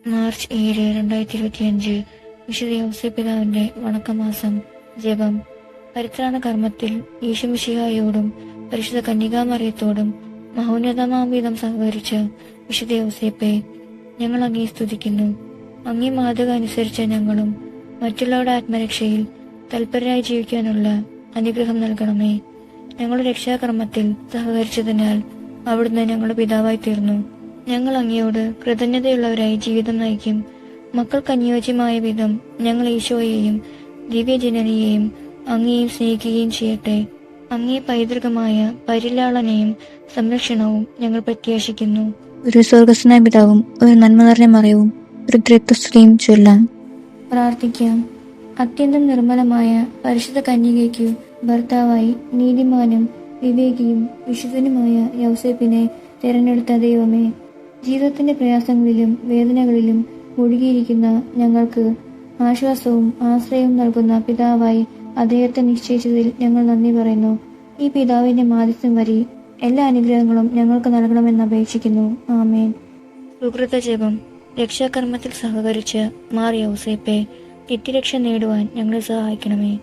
March 7, 2025 വിശുദ്ധ ഔസേപ്പിതാവിന്റെ വണക്കമാസം. ജപം. പരിത്രാണ കർമ്മത്തിൽ ഈശോമിശിഹായോടും പരിശുദ്ധ കന്യകാമറിയത്തോടും മഹോന്നതമാംവിധം സഹകരിച്ച വിശുദ്ധ ഔസേപ്പെ, ഞങ്ങൾ അങ്ങേ സ്തുതിക്കുന്നു. അങ്ങേ മാതൃക അനുസരിച്ച ഞങ്ങളും മറ്റുള്ളവരുടെ ആത്മരക്ഷയിൽ തൽപരരായി ജീവിക്കാനുള്ള അനുഗ്രഹം നൽകണമേ. ഞങ്ങളുടെ രക്ഷാകർമ്മത്തിൽ സഹകരിച്ചതിനാൽ അവിടുന്ന് ഞങ്ങളുടെ പിതാവായി തീർന്നു. ഞങ്ങൾ അങ്ങയോട് കൃതജ്ഞതയുള്ളവരായി ജീവിതം നയിക്കും. മക്കൾക്ക് അനുയോജ്യമായ വിധം ഞങ്ങൾ ഈശോയെയും ദിവ്യജനനിയെയും അങ്ങയെയും സ്നേഹിക്കുകയും ചെയ്യട്ടെ. അങ്ങേ പൈതൃകമായ പരിലാളനയും സംരക്ഷണവും ഞങ്ങൾ പ്രത്യാശിക്കുന്നു. ഒരു സ്വർഗസ്നായ പിതാവും ഒരു നന്മ നിറഞ്ഞ മറിയവും ഒരു ത്രിത്വസ്തുതിയും ചൊല്ലാം. പ്രാർത്ഥിക്കാം. അത്യന്തം നിർമ്മലമായ പരിശുദ്ധ കന്യകയ്ക്കു ഭർത്താവായി നീതിമാനും വിവേകിയും വിശുദ്ധനുമായ യൗസേപ്പിനെ തിരഞ്ഞെടുത്ത ദൈവമേ, ജീവിതത്തിന്റെ പ്രയാസങ്ങളിലും വേദനകളിലും മുഴുകിയിരിക്കുന്ന ഞങ്ങൾക്ക് ആശ്വാസവും ആശ്രയവും നൽകുന്ന പിതാവായി അദ്ദേഹത്തെ നിശ്ചയിച്ചതിൽ ഞങ്ങൾ നന്ദി പറയുന്നു. ഈ പിതാവിന്റെ മാധ്യസ്ഥം വഴി എല്ലാ അനുഗ്രഹങ്ങളും ഞങ്ങൾക്ക് നൽകണമെന്ന് അപേക്ഷിക്കുന്നു. ആമേൻ. സുകൃത ജപം. രക്ഷാകർമ്മത്തിൽ സഹകരിച്ച് മാർ യൗസേപ്പെ, നിത്യരക്ഷ നേടുവാൻ ഞങ്ങളെ സഹായിക്കണമേ.